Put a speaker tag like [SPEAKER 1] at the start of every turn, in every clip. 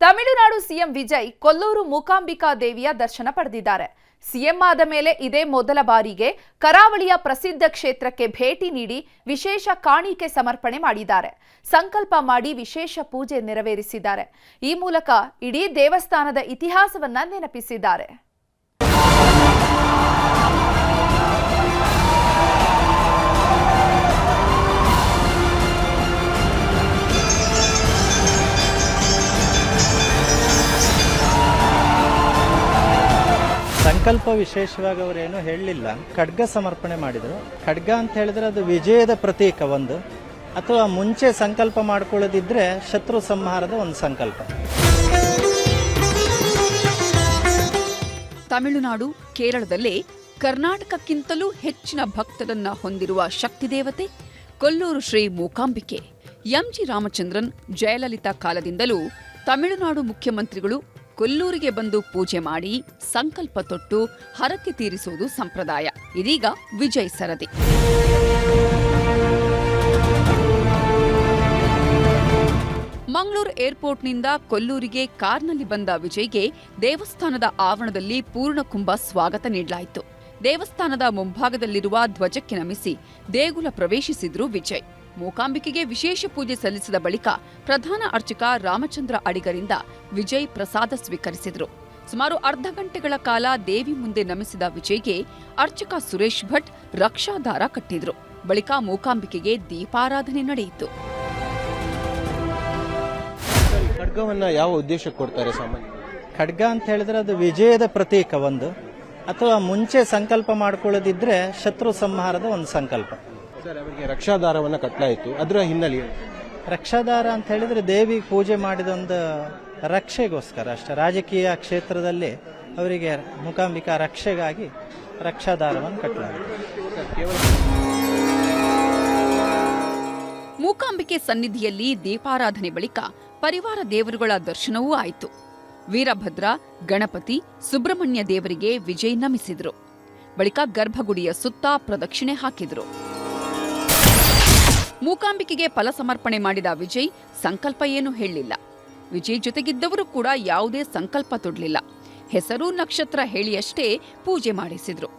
[SPEAKER 1] Tamil Nadu CM Vijay Kollur Mookambika ದೇವಿಯ ದರ್ಶನ ಪಡೆದಿದ್ದಾರೆ. ಸಿಎಂ ಆದ ಮೇಲೆ ಇದೇ ಮೊದಲ ಬಾರಿಗೆ ಕರಾವಳಿಯ ಪ್ರಸಿದ್ಧ ಕ್ಷೇತ್ರಕ್ಕೆ ಭೇಟಿ ನೀಡಿ ವಿಶೇಷ ಕಾಣಿಕೆ ಸಮರ್ಪಣೆ ಮಾಡಿದ್ದಾರೆ. ಸಂಕಲ್ಪ ಮಾಡಿ ವಿಶೇಷ ಪೂಜೆ ನೆರವೇರಿಸಿದ್ದಾರೆ. ಈ ಮೂಲಕ ಇಡೀ ದೇವಸ್ಥಾನದ ಇತಿಹಾಸವನ್ನ ನೆನಪಿಸಿದ್ದಾರೆ.
[SPEAKER 2] ಸಂಕಲ್ಪ ವಿಶೇಷವಾಗಿ ಅವರೇನು ಹೇಳಲಿಲ್ಲ. ಖಡ್ಗ ಸಮರ್ಪಣೆ ಮಾಡಿದರು. ಖಡ್ಗ ಅಂತ ಹೇಳಿದ್ರೆ ಅದು ವಿಜಯದ ಪ್ರತೀಕ ಒಂದು, ಅಥವಾ ಮುಂಚೆ ಸಂಕಲ್ಪ ಮಾಡ್ಕೊಳ್ಳೋದಿದ್ರೆ ಶತ್ರು ಸಂಹಾರದ ಒಂದು ಸಂಕಲ್ಪ.
[SPEAKER 3] ತಮಿಳುನಾಡು, ಕೇರಳದಲ್ಲೇ ಕರ್ನಾಟಕಕ್ಕಿಂತಲೂ ಹೆಚ್ಚಿನ ಭಕ್ತರನ್ನ ಹೊಂದಿರುವ ಶಕ್ತಿ ದೇವತೆ ಕೊಲ್ಲೂರು ಶ್ರೀ ಮೂಕಾಂಬಿಕೆ. ಎಂಜಿ ರಾಮಚಂದ್ರನ್, ಜಯಲಲಿತಾ ಕಾಲದಿಂದಲೂ ತಮಿಳುನಾಡು ಮುಖ್ಯಮಂತ್ರಿಗಳು ಕೊಲ್ಲೂರಿಗೆ ಬಂದು ಪೂಜೆ ಮಾಡಿ ಸಂಕಲ್ಪ ತೊಟ್ಟು ಹರಕೆ ತೀರಿಸುವುದು ಸಂಪ್ರದಾಯ. ಇದೀಗ ವಿಜಯ್ ಸರದಿ. ಮಂಗಳೂರು ಏರ್ಪೋರ್ಟ್ನಿಂದ ಕೊಲ್ಲೂರಿಗೆ ಕಾರ್ನಲ್ಲಿ ಬಂದ ವಿಜಯ್ಗೆ ದೇವಸ್ಥಾನದ ಆವರಣದಲ್ಲಿ ಪೂರ್ಣಕುಂಭ ಸ್ವಾಗತ ನೀಡಲಾಯಿತು. ದೇವಸ್ಥಾನದ ಮುಂಭಾಗದಲ್ಲಿರುವ ಧ್ವಜಕ್ಕೆ ನಮಿಸಿ ದೇಗುಲ ಪ್ರವೇಶಿಸಿದ್ರು ವಿಜಯ್. ಮೂಕಾಂಬಿಕೆಗೆ ವಿಶೇಷ ಪೂಜೆ ಸಲ್ಲಿಸಿದ ಬಳಿಕ ಪ್ರಧಾನ ಅರ್ಚಕ ರಾಮಚಂದ್ರ ಅಡಿಗರಿಂದ ವಿಜಯ್ ಪ್ರಸಾದ ಸ್ವೀಕರಿಸಿದರು. ಸುಮಾರು ಅರ್ಧ ಗಂಟೆಗಳ ಕಾಲ ದೇವಿ ಮುಂದೆ ನಮಿಸಿದ ವಿಜಯ್ಗೆ ಅರ್ಚಕ ಸುರೇಶ್ ಭಟ್ ರಕ್ಷಾದಾರ ಕಟ್ಟಿದ್ರು. ಬಳಿಕ ಮೂಕಾಂಬಿಕೆಗೆ ದೀಪಾರಾಧನೆ ನಡೆಯಿತು.
[SPEAKER 4] ಖಡ್ಗವನ್ನ ಯಾವ ಉದ್ದೇಶಕ್ಕೆ ಕೊಡ್ತಾರೆ ಸಾಮಾನ್ಯ?
[SPEAKER 2] ಖಡ್ಗ ಅಂತ ಹೇಳಿದ್ರೆ ಅದು ವಿಜಯದ ಪ್ರತೀಕ ಒಂದು, ಅಥವಾ ಮುಂಚೆ ಸಂಕಲ್ಪ ಮಾಡ್ಕೊಳ್ಳೋದಿದ್ರೆ ಶತ್ರು ಸಂಹಾರದ ಒಂದು ಸಂಕಲ್ಪ.
[SPEAKER 4] ಸರ್, ಅವರಿಗೆ ರಕ್ಷಾದಾರವನ್ನ ಕಟ್ಟಲಾಯಿತು, ಅದರ ಹಿನ್ನೆಲೆ
[SPEAKER 2] ರಕ್ಷಾದಾರ ಅಂತ ಹೇಳಿದ್ರೆ ದೇವಿ ಪೂಜೆ ಮಾಡಿದ ಒಂದು ರಕ್ಷೆಗೋಸ್ಕರ ಅಷ್ಟೇ. ರಾಜಕೀಯ ಕ್ಷೇತ್ರದಲ್ಲಿ ಅವರಿಗೆ ಮೂಕಾಂಬಿಕಾ ರಕ್ಷೆಗಾಗಿ ರಕ್ಷಾದಾರವನ್ನು ಕಟ್ಟಲಾಗಿದೆ.
[SPEAKER 3] ಮೂಕಾಂಬಿಕೆ ಸನ್ನಿಧಿಯಲ್ಲಿ ದೀಪಾರಾಧನೆ ಬಳಿಕ ಪರಿವಾರ ದೇವರುಗಳ ದರ್ಶನವೂ ಆಯಿತು. ವೀರಭದ್ರ, ಗಣಪತಿ, ಸುಬ್ರಹ್ಮಣ್ಯ ದೇವರಿಗೆ ವಿಜಯ್ ನಮಿಸಿದ್ರು. ಬಳಿಕ ಗರ್ಭಗುಡಿಯ ಸುತ್ತ ಪ್ರದಕ್ಷಿಣೆ ಹಾಕಿದ್ರು. ಮೂಕಾಂಬಿಕೆಗೆ ಫಲ ಸಮರ್ಪಣೆ ಮಾಡಿದ ವಿಜಯ್ ಸಂಕಲ್ಪ ಏನೂ ಹೇಳಲಿಲ್ಲ. ವಿಜಯ್ ಜೊತೆಗಿದ್ದವರು ಕೂಡ ಯಾವುದೇ ಸಂಕಲ್ಪ ತೊಡಲಿಲ್ಲ. ಹೆಸರು, ನಕ್ಷತ್ರ ಹೇಳಿಯಷ್ಟೇ ಪೂಜೆ ಮಾಡಿಸಿದ್ರು.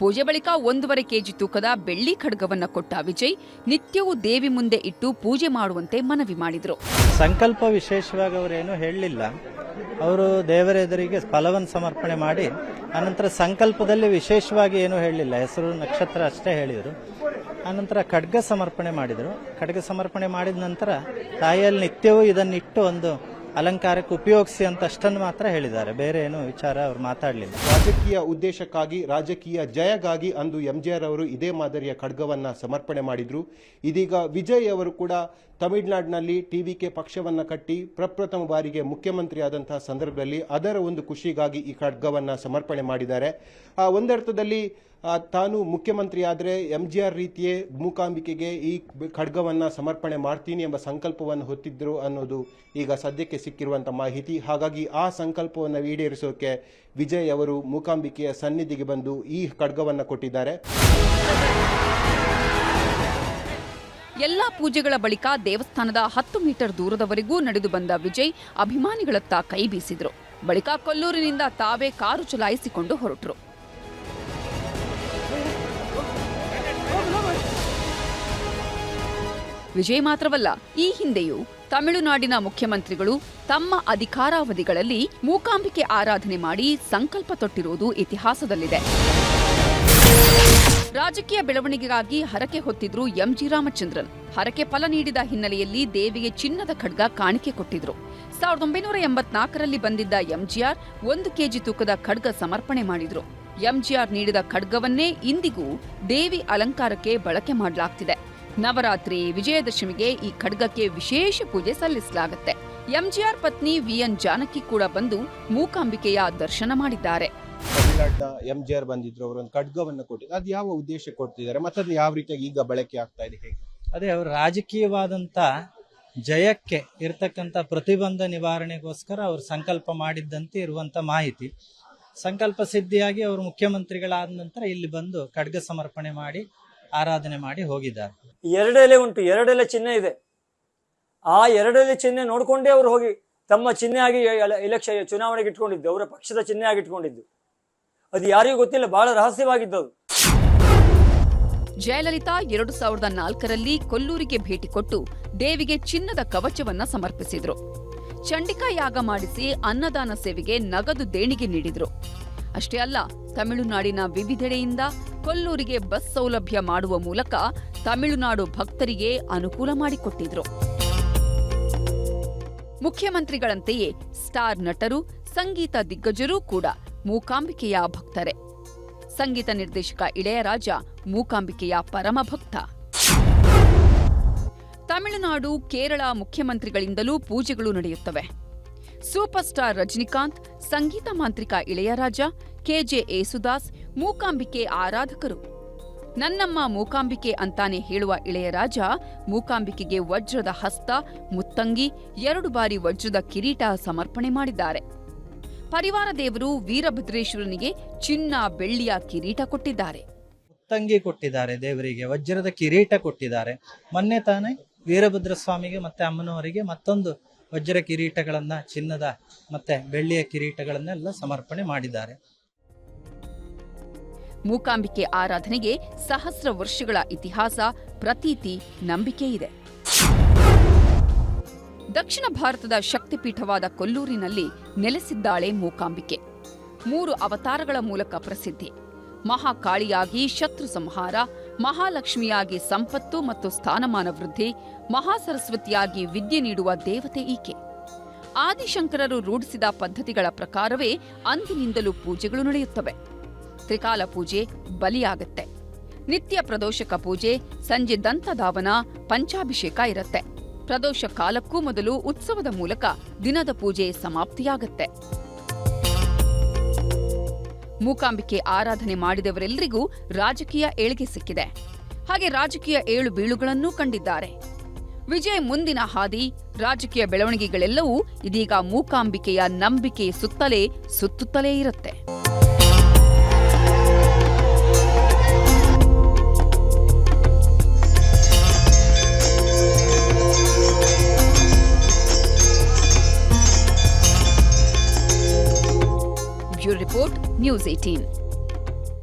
[SPEAKER 3] ಪೂಜೆ ಬಳಿಕ 1.5 ಕೆಜಿ ತೂಕದ ಬೆಳ್ಳಿ ಖಡ್ಗವನ್ನ ಕೊಟ್ಟ ವಿಜಯ್ ನಿತ್ಯವೂ ದೇವಿ ಮುಂದೆ ಇಟ್ಟು ಪೂಜೆ ಮಾಡುವಂತೆ ಮನವಿ ಮಾಡಿದ್ರು.
[SPEAKER 2] ಸಂಕಲ್ಪ ವಿಶೇಷವಾಗಿ ಅವರೇನು ಹೇಳಲಿಲ್ಲ. ಅವರು ದೇವರ ಎದುರಿಗೆ ಫಲವನ್ನು ಸಮರ್ಪಣೆ ಮಾಡಿ ಅನಂತರ ಸಂಕಲ್ಪದಲ್ಲಿ ವಿಶೇಷವಾಗಿ ಏನೂ ಹೇಳಲಿಲ್ಲ. ಹೆಸರು, ನಕ್ಷತ್ರ ಅಷ್ಟೇ ಹೇಳಿದರು. ಆನಂತರ ಖಡ್ಗ ಸಮರ್ಪಣೆ ಮಾಡಿದರು. ಖಡ್ಗ ಸಮರ್ಪಣೆ ಮಾಡಿದ ನಂತರ ತಾಯಿಯಲ್ಲಿ ನಿತ್ಯವೂ ಇದನ್ನಿಟ್ಟು ಒಂದು ಅಲಂಕಾರಕ್ಕೆ ಉಪಯೋಗಿಸಿ ಅಂತ ಅಷ್ಟನ್ನು ಮಾತ್ರ ಹೇಳಿದ್ದಾರೆ. ಬೇರೆ ಏನು ವಿಚಾರ ಅವರು ಮಾತಾಡಲಿಲ್ಲ.
[SPEAKER 4] ರಾಜಕೀಯ ಉದ್ದೇಶಕ್ಕಾಗಿ, ರಾಜಕೀಯ ಜಯಗಾಗಿ ಅಂದು ಎಂಜಿಆರ್ ಅವರು ಇದೇ ಮಾದರಿಯ ಖಡ್ಗವನ್ನ ಸಮರ್ಪಣೆ ಮಾಡಿದ್ರು. ಇದೀಗ ವಿಜಯ್ ಅವರು ಕೂಡ ತಮಿಳುನಾಡಿನಲ್ಲಿ ಟಿವಿಕೆ ಪಕ್ಷವನ್ನ ಕಟ್ಟಿ ಪ್ರಪ್ರಥಮ ಬಾರಿಗೆ ಮುಖ್ಯಮಂತ್ರಿ ಆದಂತಹ ಸಂದರ್ಭದಲ್ಲಿ ಅದರ ಒಂದು ಖುಷಿಗಾಗಿ ಈ ಖಡ್ಗವನ್ನ ಸಮರ್ಪಣೆ ಮಾಡಿದ್ದಾರೆ. ಒಂದರ್ಥದಲ್ಲಿ ತಾನು ಮುಖ್ಯಮಂತ್ರಿ ಆದರೆ ಎಂಜಿಆರ್ ರೀತಿಯೇ ಮೂಕಾಂಬಿಕೆಗೆ ಈ ಖಡ್ಗವನ್ನ ಸಮರ್ಪಣೆ ಮಾಡ್ತೀನಿ ಎಂಬ ಸಂಕಲ್ಪವನ್ನು ಹೊತ್ತಿದ್ರು ಅನ್ನೋದು ಈಗ ಸದ್ಯಕ್ಕೆ ಸಿಕ್ಕಿರುವಂತಹ ಮಾಹಿತಿ. ಹಾಗಾಗಿ ಆ ಸಂಕಲ್ಪವನ್ನು ಈಡೇರಿಸೋಕೆ ವಿಜಯ್ ಅವರು ಮೂಕಾಂಬಿಕೆಯ ಸನ್ನಿಧಿಗೆ ಬಂದು ಈ ಖಡ್ಗವನ್ನ ಕೊಟ್ಟಿದ್ದಾರೆ.
[SPEAKER 3] ಎಲ್ಲಾ ಪೂಜೆಗಳ ಬಳಿಕ ದೇವಸ್ಥಾನದ 10 ಮೀಟರ್ ದೂರದವರೆಗೂ ನಡೆದು ಬಂದ ವಿಜಯ್ ಅಭಿಮಾನಿಗಳತ್ತ ಕೈ ಬೀಸಿದ್ರು. ಬಳಿಕ ಕೊಲ್ಲೂರಿನಿಂದ ತಾವೇ ಕಾರು ಚಲಾಯಿಸಿಕೊಂಡು ಹೊರಟರು. ವಿಜಯ್ ಮಾತ್ರವಲ್ಲ, ಈ ಹಿಂದೆಯೂ ತಮಿಳುನಾಡಿನ ಮುಖ್ಯಮಂತ್ರಿಗಳು ತಮ್ಮ ಅಧಿಕಾರಾವಧಿಗಳಲ್ಲಿ ಮೂಕಾಂಬಿಕೆ ಆರಾಧನೆ ಮಾಡಿ ಸಂಕಲ್ಪ ತೊಟ್ಟಿರುವುದು ಇತಿಹಾಸದಲ್ಲಿದೆ. ರಾಜಕೀಯ ಬೆಳವಣಿಗೆಗಾಗಿ ಹರಕೆ ಹೊತ್ತಿದ್ರು ಎಂಜಿ ರಾಮಚಂದ್ರನ್. ಹರಕೆ ಫಲ ನೀಡಿದ ಹಿನ್ನೆಲೆಯಲ್ಲಿ ದೇವಿಗೆ ಚಿನ್ನದ ಖಡ್ಗ ಕಾಣಿಕೆ ಕೊಟ್ಟಿದ್ರು. 1984ರಲ್ಲಿ ಬಂದಿದ್ದ ಎಂಜಿಆರ್ 1 ಕೆಜಿ ತೂಕದ ಖಡ್ಗ ಸಮರ್ಪಣೆ ಮಾಡಿದ್ರು. ಎಂಜಿಆರ್ ನೀಡಿದ ಖಡ್ಗವನ್ನೇ ಇಂದಿಗೂ ದೇವಿ ಅಲಂಕಾರಕ್ಕೆ ಬಳಕೆ ಮಾಡಲಾಗ್ತಿದೆ. ನವರಾತ್ರಿ, ವಿಜಯದಶಮಿಗೆ ಈ ಖಡ್ಗಕ್ಕೆ ವಿಶೇಷ ಪೂಜೆ ಸಲ್ಲಿಸಲಾಗುತ್ತೆ. ಎಂಜಿಆರ್ ಪತ್ನಿ ವಿಎನ್ ಜಾನಕಿ ಕೂಡ ಬಂದು ಮೂಕಾಂಬಿಕೆಯ ದರ್ಶನ ಮಾಡಿದ್ದಾರೆ.
[SPEAKER 4] ತಮಿಳುನಾಡಿನ ಎಂಜಿಆರ್ ಬಂದಿದ್ರು, ಅವರೊಂದು ಖಡ್ಗವನ್ನು ಕೊಟ್ಟಿದ್ರು. ಅದು ಯಾವ ಉದ್ದೇಶ ಕೊಡ್ತಿದ್ದಾರೆ ಮತ್ತೆ ಅದು ಯಾವ ರೀತಿಯಾಗಿ ಈಗ ಬಳಕೆ ಆಗ್ತಾ ಇದೆ, ಹೇಗೆ?
[SPEAKER 2] ಅದೇ ಅವರು ರಾಜಕೀಯವಾದಂತ ಜಯಕ್ಕೆ ಇರತಕ್ಕಂಥ ಪ್ರತಿಬಂಧ ನಿವಾರಣೆಗೋಸ್ಕರ ಅವರು ಸಂಕಲ್ಪ ಮಾಡಿದ್ದಂತೆ ಇರುವಂತ ಮಾಹಿತಿ. ಸಂಕಲ್ಪ ಸಿದ್ಧಿಯಾಗಿ ಅವರು ಮುಖ್ಯಮಂತ್ರಿಗಳಾದ ನಂತರ ಇಲ್ಲಿ ಬಂದು ಖಡ್ಗ ಸಮರ್ಪಣೆ ಮಾಡಿ ಆರಾಧನೆ ಮಾಡಿ ಹೋಗಿದ್ದಾರೆ.
[SPEAKER 5] 2 ಎಲೆ ಉಂಟು, 2 ಎಲೆ ಚಿಹ್ನೆ ಇದೆ. ಆ 2 ಎಲೆ ಚಿಹ್ನೆ ನೋಡ್ಕೊಂಡೇ ಅವರು ಹೋಗಿ ತಮ್ಮ ಚಿಹ್ನೆಯಾಗಿ ಎಲೆಕ್ಷನ್ ಚುನಾವಣೆಗೆ ಇಟ್ಕೊಂಡಿದ್ದು, ಅವರ ಪಕ್ಷದ ಚಿಹ್ನೆಯಾಗಿ ಇಟ್ಕೊಂಡಿದ್ದು. ಅದು ಯಾರಿಗೂ ಗೊತ್ತಿಲ್ಲ, ಬಹಳ ರಹಸ್ಯವಾಗಿದ್ದವು.
[SPEAKER 3] ಜಯಲಲಿತಾ 2004ರಲ್ಲಿ ಕೊಲ್ಲೂರಿಗೆ ಭೇಟಿ ಕೊಟ್ಟು ದೇವಿಗೆ ಚಿನ್ನದ ಕವಚವನ್ನ ಸಮರ್ಪಿಸಿದ್ರು. ಚಂಡಿಕಾ ಯಾಗ ಮಾಡಿಸಿ ಅನ್ನದಾನ ಸೇವೆಗೆ ನಗದು ದೇಣಿಗೆ ನೀಡಿದ್ರು. ಅಷ್ಟೇ ಅಲ್ಲ, ತಮಿಳುನಾಡಿನ ವಿವಿಧೆಡೆಯಿಂದ ಕೊಲ್ಲೂರಿಗೆ ಬಸ್ ಸೌಲಭ್ಯ ಮಾಡುವ ಮೂಲಕ ತಮಿಳುನಾಡು ಭಕ್ತರಿಗೆ ಅನುಕೂಲ ಮಾಡಿಕೊಟ್ಟಿದ್ರು. ಮುಖ್ಯಮಂತ್ರಿಗಳಂತೆಯೇ ಸ್ಟಾರ್ ನಟರು, ಸಂಗೀತ ದಿಗ್ಗಜರೂ ಕೂಡ ಮೂಕಾಂಬಿಕೆಯ ಭಕ್ತರೇ. ಸಂಗೀತ ನಿರ್ದೇಶಕ ಇಳೆಯರಾಜ ಮೂಕಾಂಬಿಕೆಯ ಪರಮ ಭಕ್ತ. ತಮಿಳುನಾಡು, ಕೇರಳ ಮುಖ್ಯಮಂತ್ರಿಗಳಿಂದಲೂ ಪೂಜೆಗಳು ನಡೆಯುತ್ತವೆ. ಸೂಪರ್ ಸ್ಟಾರ್ ರಜನಿಕಾಂತ್, ಸಂಗೀತ ಮಾಂತ್ರಿಕ ಇಳೆಯರಾಜ, ಕೆಜೆ ಯೇಸುದಾಸ್ ಮೂಕಾಂಬಿಕೆ ಆರಾಧಕರು. ನನ್ನಮ್ಮ ಮೂಕಾಂಬಿಕೆ ಅಂತಾನೆ ಹೇಳುವ ಇಳೆಯರಾಜ ಮೂಕಾಂಬಿಕೆಗೆ ವಜ್ರದ ಹಸ್ತ, ಮುತ್ತಂಗಿ, 2 ಬಾರಿ ವಜ್ರದ ಕಿರೀಟ ಸಮರ್ಪಣೆ ಮಾಡಿದ್ದಾರೆ. ಪರಿವಾರ ದೇವರು ವೀರಭದ್ರೇಶ್ವರನಿಗೆ ಚಿನ್ನ, ಬೆಳ್ಳಿಯ ಕಿರೀಟ ಕೊಟ್ಟಿದ್ದಾರೆ.
[SPEAKER 2] ಮುತ್ತಂಗಿ ಕೊಟ್ಟಿದ್ದಾರೆ, ದೇವರಿಗೆ ವಜ್ರದ ಕಿರೀಟ ಕೊಟ್ಟಿದ್ದಾರೆ. ಮೊನ್ನೆ ತಾನೇ ವೀರಭದ್ರ ಸ್ವಾಮಿಗೆ ಮತ್ತೆ ಅಮ್ಮನವರಿಗೆ ಮತ್ತೊಂದು ವಜ್ರ ಕಿರೀಟಗಳನ್ನ, ಚಿನ್ನದ ಮತ್ತೆ ಬೆಳ್ಳಿಯ ಕಿರೀಟಗಳನ್ನೆಲ್ಲ ಸಮರ್ಪಣೆ ಮಾಡಿದ್ದಾರೆ.
[SPEAKER 3] ಮೂಕಾಂಬಿಕೆ ಆರಾಧನೆಗೆ ಸಹಸ್ರ ವರ್ಷಗಳ ಇತಿಹಾಸ, ಪ್ರತೀತಿ, ನಂಬಿಕೆ ಇದೆ. ದಕ್ಷಿಣ ಭಾರತದ ಶಕ್ತಿಪೀಠವಾದ ಕೊಲ್ಲೂರಿನಲ್ಲಿ ನೆಲೆಸಿದ್ದಾಳೆ ಮೂಕಾಂಬಿಕೆ. 3 ಅವತಾರಗಳ ಮೂಲಕ ಪ್ರಸಿದ್ಧಿ. ಮಹಾಕಾಳಿಯಾಗಿ ಶತ್ರು ಸಂಹಾರ, ಮಹಾಲಕ್ಷ್ಮಿಯಾಗಿ ಸಂಪತ್ತು ಮತ್ತು ಸ್ಥಾನಮಾನ ವೃದ್ಧಿ, ಮಹಾಸರಸ್ವತಿಯಾಗಿ ವಿದ್ಯೆ ನೀಡುವ ದೇವತೆ ಈಕೆ. ಆದಿಶಂಕರರು ರೂಢಿಸಿದ ಪದ್ಧತಿಗಳ ಪ್ರಕಾರವೇ ಅಂದಿನಿಂದಲೂ ಪೂಜೆಗಳು ನಡೆಯುತ್ತವೆ. ತ್ರಿಕಾಲ ಪೂಜೆ, ಬಲಿಯಾಗತ್ತೆ. ನಿತ್ಯ ಪ್ರದೋಷಕ ಪೂಜೆ, ಸಂಜೆ ದಂತಧಾವನ, ಪಂಚಾಭಿಷೇಕ ಇರುತ್ತೆ. ಪ್ರದೋಷ ಕಾಲಕ್ಕೂ ಮೊದಲು ಉತ್ಸವದ ಮೂಲಕ ದಿನದ ಪೂಜೆ ಸಮಾಪ್ತಿಯಾಗತ್ತೆ. ಮೂಕಾಂಬಿಕೆ ಆರಾಧನೆ ಮಾಡಿದವರೆಲ್ಲರಿಗೂ ರಾಜಕೀಯ ಏಳಿಗೆ ಸಿಕ್ಕಿದೆ. ಹಾಗೆ ರಾಜಕೀಯ ಏಳು ಬೀಳುಗಳನ್ನೂ ಕಂಡಿದ್ದಾರೆ. ವಿಜಯ್ ಮುಂದಿನ ಹಾದಿ, ರಾಜಕೀಯ ಬೆಳವಣಿಗೆಗಳೆಲ್ಲವೂ ಇದೀಗ ಮೂಕಾಂಬಿಕೆಯ ನಂಬಿಕೆ ಸುತ್ತುತ್ತಲೇ ಇರುತ್ತೆ. Report news 18.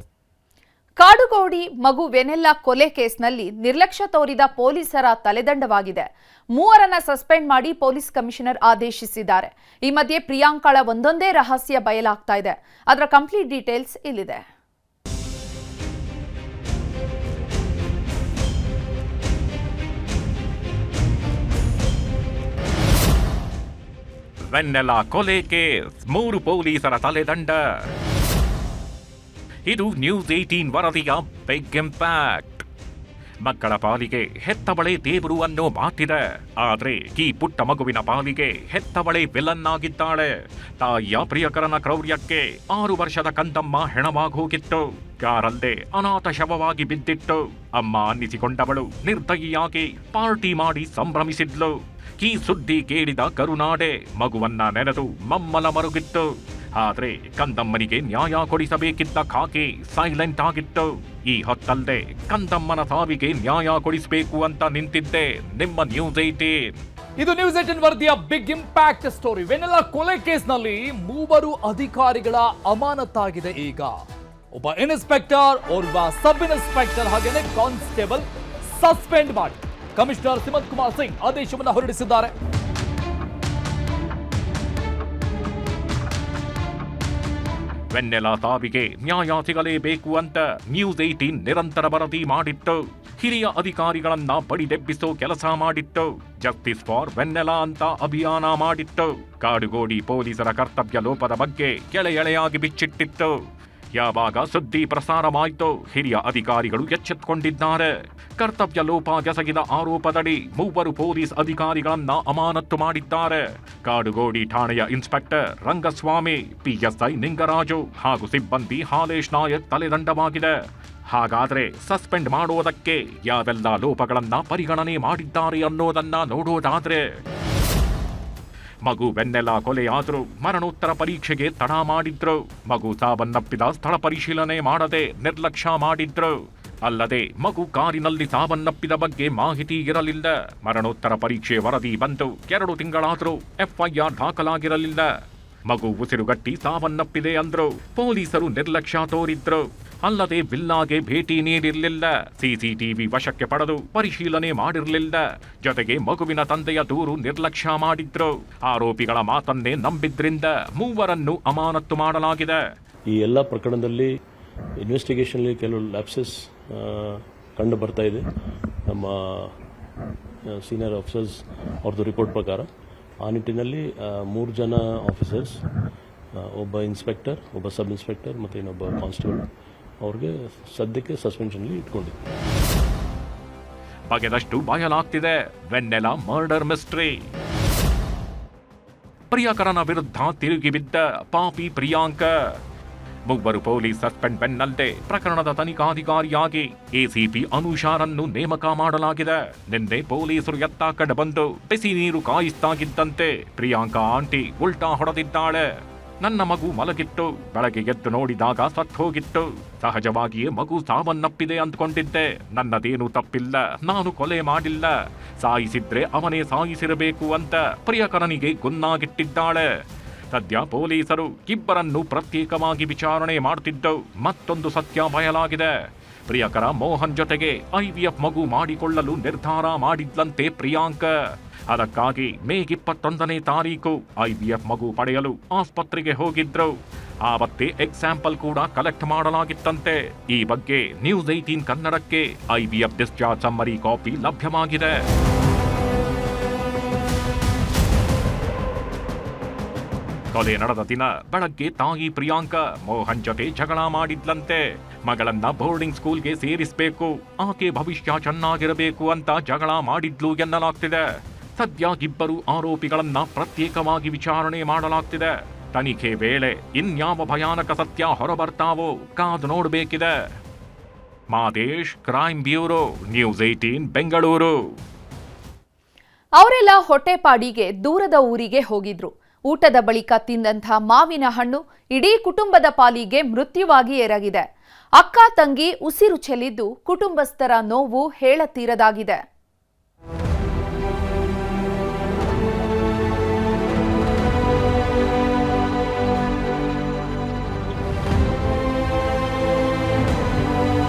[SPEAKER 1] ಕಾಡುಗೋಡಿ ಮಗು ವೆನೆಲ್ಲಾ ಕೊಲೆ ಕೇಸ್ನಲ್ಲಿ ನಿರ್ಲಕ್ಷ್ಯ ತೋರಿದ ಪೊಲೀಸರ ತಲೆದಂಡವಾಗಿದೆ. 3 ಸಸ್ಪೆಂಡ್ ಮಾಡಿ ಪೊಲೀಸ್ ಕಮಿಷನರ್ ಆದೇಶಿಸಿದ್ದಾರೆ. ಈ ಮಧ್ಯೆ ಪ್ರಿಯಾಂಕಳ ಒಂದೊಂದೇ ರಹಸ್ಯ ಬಯಲಾಗ್ತಾ ಇದೆ. ಅದರ ಕಂಪ್ಲೀಟ್ ಡೀಟೇಲ್ಸ್ ಇಲ್ಲಿದೆ.
[SPEAKER 6] ವೆನ್ನೆಲ್ಲಾ ಕೊಲೆ ಕೇಸ್, 3 ಪೊಲೀಸರ ತಲೆದಂಡ. ಇದು ನ್ಯೂಸ್ 18 ವರದಿಯ ಬಿಗ್ ಇಂಪ್ಯಾಕ್ಟ್. ಮಕ್ಕಳ ಪಾಲಿಗೆ ಹೆತ್ತವಳೆ ದೇವರು ಅನ್ನೋ ಮಾತಿದೆ. ಆದ್ರೆ ಈ ಪುಟ್ಟ ಮಗುವಿನ ಪಾಲಿಗೆ ಹೆತ್ತವಳೆ ವಿಲನ್ ಆಗಿದ್ದಾಳೆ. ತಾಯಿಯ ಪ್ರಿಯಕರನ ಕ್ರೌರ್ಯಕ್ಕೆ 6 ವರ್ಷದ ಕಂದಮ್ಮ ಹೆಣವಾಗೋಗಿತ್ತು. ಯಾರಲ್ಲದೆ ಅನಾಥ ಶವವಾಗಿ ಬಿದ್ದಿತ್ತು. ಅಮ್ಮ ಅನ್ನಿಸಿಕೊಂಡವಳು ನಿರ್ದಯಿಯಾಗಿ ಪಾರ್ಟಿ ಮಾಡಿ ಸಂಭ್ರಮಿಸಿದ್ಲು. ಈ ಸುದ್ದಿ ಕೇಳಿದ ಕರುನಾಡೆ ಮಗುವನ್ನ ನೆನೆದು ಮಮ್ಮಲ ಮರುಗಿತ್ತು. ಆದ್ರೆ ಕಂದಮ್ಮನಿಗೆ ನ್ಯಾಯ ಕೊಡಿಸಬೇಕಿದ್ದ ಖಾಕಿ ಸೈಲೆಂಟ್ ಆಗಿತ್ತು. ಈ ಹೊತ್ತಲ್ಲದೆ ಕಂದಮ್ಮನ ಸಾವಿಗೆ ನ್ಯಾಯ ಕೊಡಿಸಬೇಕು ಅಂತ ನಿಂತಿದ್ದೆ ನಿಮ್ಮ ನ್ಯೂಸ್ 18.
[SPEAKER 7] ಇದು ನ್ಯೂಸ್ 18 ವರದಿಯ ಬಿಗ್ ಇಂಪ್ಯಾಕ್ಟ್ ಸ್ಟೋರಿ. ವೆನೆಲ್ಲಾ ಕೊಲೆ ಕೇಸ್ನಲ್ಲಿ 3 ಅಧಿಕಾರಿಗಳ ಅಮಾನತಾಗಿದೆ. ಈಗ ಒಬ್ಬ ಇನ್ಸ್ಪೆಕ್ಟರ್, ಓರ್ವ ಸಬ್ ಇನ್ಸ್ಪೆಕ್ಟರ್ ಹಾಗೇನೆ ಕಾನ್ಸ್ಟೇಬಲ್ ಸಸ್ಪೆಂಡ್ ಮಾಡಿ ಕಮಿಷನರ್ ಸಿಮಂತ್ ಕುಮಾರ್ ಸಿಂಗ್ ಆದೇಶವನ್ನು ಹೊರಡಿಸಿದ್ದಾರೆ.
[SPEAKER 6] ವೆನ್ನೆಲ್ಲಾ ಸಾವಿಗೆ ನ್ಯಾಯ ಸಿಗಲೇಬೇಕು ಅಂತ ನ್ಯೂಸ್ 18 ನಿರಂತರ ವರದಿ ಮಾಡಿತ್ತು. ಹಿರಿಯ ಅಧಿಕಾರಿಗಳನ್ನ ಬಡಿದೆಬ್ಬಿಸೋ ಕೆಲಸ ಮಾಡಿತ್ತು. ಜಸ್ಟಿಸ್ ಫಾರ್ ವೆನ್ನೆಲ್ಲಾ ಅಂತ ಅಭಿಯಾನ ಮಾಡಿತ್ತು. ಕಾಡುಗೋಡಿ ಪೊಲೀಸರ ಕರ್ತವ್ಯ ಲೋಪದ ಬಗ್ಗೆ ಎಳೆಯಾಗಿ ಬಿಚ್ಚಿಟ್ಟಿತ್ತು. ಯಾವಾಗ ಸುದ್ದಿ ಪ್ರಸಾರವಾಯಿತು, ಹಿರಿಯ ಅಧಿಕಾರಿಗಳು ಎಚ್ಚೆತ್ತುಕೊಂಡಿದ್ದಾರೆ. ಕರ್ತವ್ಯ ಲೋಪ ಎಸಗಿದ ಆರೋಪದಡಿ 3 ಪೊಲೀಸ್ ಅಧಿಕಾರಿಗಳನ್ನ ಅಮಾನತ್ತು ಮಾಡಿದ್ದಾರೆ. ಕಾಡುಗೋಡಿ ಠಾಣೆಯ ಇನ್ಸ್ಪೆಕ್ಟರ್ ರಂಗಸ್ವಾಮಿ, ಪಿಎಸ್ಐ ನಿಂಗರಾಜು ಹಾಗೂ ಸಿಬ್ಬಂದಿ ಹಾಲೇಶ್ ನಾಯಕ್ ತಲೆದಂಡವಾಗಿದೆ. ಹಾಗಾದ್ರೆ ಸಸ್ಪೆಂಡ್ ಮಾಡೋದಕ್ಕೆ ಯಾವೆಲ್ಲ ಲೋಪಗಳನ್ನ ಪರಿಗಣನೆ ಮಾಡಿದ್ದಾರೆ ಅನ್ನೋದನ್ನ ನೋಡೋದಾದ್ರೆ, ಮಗು ವೆನ್ನೆಲ್ಲಾ ಕೊಲೆಯಾದ್ರು ಮರಣೋತ್ತರ ಪರೀಕ್ಷೆಗೆ ತಡ ಮಾಡಿದ್ರು. ಮಗು ಸಾವನ್ನಪ್ಪಿದ ಸ್ಥಳ ಪರಿಶೀಲನೆ ಮಾಡದೆ ನಿರ್ಲಕ್ಷ್ಯ ಮಾಡಿದ್ರು. ಅಲ್ಲದೆ ಮಗು ಕಾರಿನಲ್ಲಿ ಸಾವನ್ನಪ್ಪಿದ ಬಗ್ಗೆ ಮಾಹಿತಿ ಇರಲಿಲ್ಲ. ಮರಣೋತ್ತರ ಪರೀಕ್ಷೆ ವರದಿ ಬಂದು 2 ತಿಂಗಳಾದರೂ FIR ದಾಖಲಾಗಿರಲಿಲ್ಲ. ಮಗು ಉಸಿರುಗಟ್ಟಿ ಸಾವನ್ನಪ್ಪಿದೆ ಅಂದ್ರು. ಪೊಲೀಸರು ನಿರ್ಲಕ್ಷ್ಯ ತೋರಿದ್ರು. ಅಲ್ಲದೆ ವಿಲ್ಲಾಗೆ ಭೇಟಿ ನೀಡಿರಲಿಲ್ಲ. CCTV ವಶಕ್ಕೆ ಪಡೆದು ಪರಿಶೀಲನೆ ಮಾಡಿರಲಿಲ್ಲ. ಜೊತೆಗೆ ಮಗುವಿನ ತಂದೆಯ ದೂರು ನಿರ್ಲಕ್ಷ್ಯ ಮಾಡಿದ್ರು. ಆರೋಪಿಗಳ ಮಾತನ್ನೇ ನಂಬಿದ್ರಿಂದ ಮೂವರನ್ನು ಅಮಾನತು ಮಾಡಲಾಗಿದೆ.
[SPEAKER 8] ಈ ಎಲ್ಲ ಪ್ರಕರಣದಲ್ಲಿ ಇನ್ವೆಸ್ಟಿಗೇಷನ್ಲಿ ಕೆಲವು ಲ್ಯಾಪ್ಸಸ್ ಕಂಡು ಬರ್ತಾ ಇದೆ. ನಮ್ಮ ಸೀನಿಯರ್ ಆಫೀಸರ್ಸ್ ಅವ್ರದ್ದು ರಿಪೋರ್ಟ್ ಪ್ರಕಾರ ಆ ನಿಟ್ಟಿನಲ್ಲಿ 3 ಜನ ಆಫೀಸರ್ಸ್, ಒಬ್ಬ ಇನ್ಸ್ಪೆಕ್ಟರ್, ಒಬ್ಬ ಸಬ್ ಇನ್ಸ್ಪೆಕ್ಟರ್ ಮತ್ತು ಇನ್ನೊಬ್ಬ ಕಾನ್ಸ್ಟೇಬಲ್ ಅವ್ರಿಗೆ ಸದ್ಯಕ್ಕೆ ಸಸ್ಪೆನ್ಷನ್ಲಿ ಇಟ್ಕೊಂಡಿದೆ.
[SPEAKER 6] ಬಗೆದಷ್ಟು ಬಯಲಾಗ್ತಿದೆ ವೆನ್ನೆಲಾ ಮರ್ಡರ್ ಮಿಸ್ಟ್ರಿ. ಪ್ರಿಯಕರನ ವಿರುದ್ಧ ತಿರುಗಿ ಬಿದ್ದ ಪಾಪಿ ಪ್ರಿಯಾಂಕ. ಮೂವರು ಪೊಲೀಸ್ ಸಸ್ಪೆಂಡ್ ಬೆನ್ನಲ್ಲದೆ ಪ್ರಕರಣದ ತನಿಖಾಧಿಕಾರಿಯಾಗಿ ACP ಅನುಷಾರನ್ನು ನೇಮಕ ಮಾಡಲಾಗಿದೆ. ನಿನ್ನೆ ಪೊಲೀಸರು ಎತ್ತ ಕಡೆ ಬಂದು ಬಿಸಿ ನೀರು ಕಾಯಿಸ್ತಾಗಿದ್ದಂತೆ ಪ್ರಿಯಾಂಕಾ ಆಂಟಿ ಉಲ್ಟಾ ಹೊಡೆದಿದ್ದಾಳೆ. ನನ್ನ ಮಗು ಮಲಗಿತ್ತು, ಬೆಳಗ್ಗೆ ಎದ್ದು ನೋಡಿದಾಗ ಸತ್ತು ಹೋಗಿತ್ತು. ಸಹಜವಾಗಿಯೇ ಮಗು ಸಾವನ್ನಪ್ಪಿದೆ ಅಂದ್ಕೊಂಡಿದ್ದೆ. ನನ್ನದೇನು ತಪ್ಪಿಲ್ಲ, ನಾನು ಕೊಲೆ ಮಾಡಿಲ್ಲ. ಸಾಯಿಸಿದ್ರೆ ಅವನೇ ಸಾಯಿಸಿರಬೇಕು ಅಂತ ಪ್ರಿಯಕರನಿಗೆ ಗುನ್ನಾಗಿಟ್ಟಿದ್ದಾಳೆ. ಸದ್ಯ ಪೊಲೀಸರು ಇಬ್ಬರನ್ನು ಪ್ರತ್ಯೇಕವಾಗಿ ವಿಚಾರಣೆ ಮಾಡುತ್ತಿದ್ದು ಮತ್ತೊಂದು ಸತ್ಯ ಬಯಲಾಗಿದೆ. ಪ್ರಿಯಕರ ಮೋಹನ್ ಜೊತೆಗೆ IVF ಮಗು ಮಾಡಿಕೊಳ್ಳಲು ನಿರ್ಧಾರ ಮಾಡಿದ್ಲಂತೆ ಪ್ರಿಯಾಂಕ. ಅದಕ್ಕಾಗಿ ಮೇ 21ನೇ ತಾರೀಕು IVF ಮಗು ಪಡೆಯಲು ಆಸ್ಪತ್ರೆಗೆ ಹೋಗಿದ್ರು. ಆವತ್ತೇ ಎಕ್ಸಾಂಪಲ್ ಕೂಡ ಕಲೆಕ್ಟ್ ಮಾಡಲಾಗಿತ್ತಂತೆ. ಈ ಬಗ್ಗೆ ನ್ಯೂಸ್ 18 ಕನ್ನಡಕ್ಕೆ IVF ಡಿಸ್ಚಾರ್ಜ್ ಸಮ್ಮರಿ ಕಾಪಿ ಲಭ್ಯವಾಗಿದೆ. ಕೊಲೆ ನಡೆದ ದಿನ ಬೆಳಗ್ಗೆ ತಾಯಿ ಪ್ರಿಯಾಂಕಾ ಮೋಹನ್ ಜೊತೆ ಜಗಳ ಮಾಡಿದ್ಲಂತೆ. ಮಗಳನ್ನ ಬೋರ್ಡಿಂಗ್ ಸ್ಕೂಲ್ಗೆ ಸೇರಿಸಬೇಕು, ಆಕೆ ಭವಿಷ್ಯ ಚೆನ್ನಾಗಿರಬೇಕು ಅಂತ ಜಗಳ ಮಾಡಿದ್ಲು ಎನ್ನಲಾಗ್ತಿದೆ. ಸದ್ಯ ಇಬ್ಬರು ಆರೋಪಿಗಳನ್ನ ಪ್ರತ್ಯೇಕವಾಗಿ ವಿಚಾರಣೆ ಮಾಡಲಾಗ್ತಿದೆ. ತನಿಖೆ ವೇಳೆ ಇನ್ಯಾವ ಭಯಾನಕ ಸತ್ಯ ಹೊರಬರ್ತಾವೋ ಕಾದು ನೋಡಬೇಕಿದೆ. Madesh, crime bureau, news 18 Bengaluru.
[SPEAKER 1] ಅವರೆಲ್ಲ ಹೊಟ್ಟೆಪಾಡಿಗೆ ದೂರದ ಊರಿಗೆ ಹೋಗಿದ್ರು. ಊಟದ ಬಳಿಕ ತಿಂದಂಥ ಮಾವಿನ ಹಣ್ಣು ಇಡೀ ಕುಟುಂಬದ ಪಾಲಿಗೆ ಮೃತ್ಯುವಾಗಿ ಎರಗಿದೆ. ಅಕ್ಕ ತಂಗಿ ಉಸಿರು ಚೆಲ್ಲಿದ್ದು ಕುಟುಂಬಸ್ಥರ ನೋವು ಹೇಳತೀರದಾಗಿದೆ.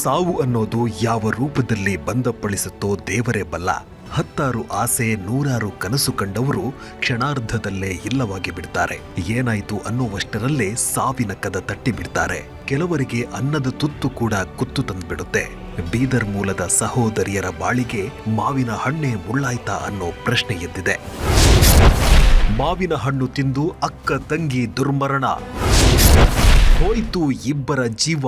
[SPEAKER 9] ಸಾವು ಅನ್ನೋದು ಯಾವ ರೂಪದಲ್ಲಿ ಬಂದಪ್ಪಳಿಸುತ್ತೋ ದೇವರೇ ಬಲ್ಲ. 10 ಆಸೆ 100 ಕನಸು ಕಂಡವರು ಕ್ಷಣಾರ್ಧದಲ್ಲೇ ಇಲ್ಲವಾಗಿ ಬಿಡ್ತಾರೆ. ಏನಾಯ್ತು ಅನ್ನುವಷ್ಟರಲ್ಲೇ ಸಾವಿನ ಕದ ತಟ್ಟಿ ಬಿಡ್ತಾರೆ. ಕೆಲವರಿಗೆ ಅನ್ನದ ತುತ್ತು ಕೂಡ ಕುತ್ತು ತಂದ್ಬಿಡುತ್ತೆ. ಬೀದರ್ ಮೂಲದ ಸಹೋದರಿಯರ ಬಾಳಿಗೆ ಮಾವಿನ ಹಣ್ಣೆ ಮುಳ್ಳಾಯ್ತಾ ಅನ್ನೋ ಪ್ರಶ್ನೆ ಎದ್ದಿದೆ. ಮಾವಿನ ಹಣ್ಣು ತಿಂದು ಅಕ್ಕ ತಂಗಿ ದುರ್ಮರಣ. ಹೋಯ್ತು ಇಬ್ಬರ ಜೀವ,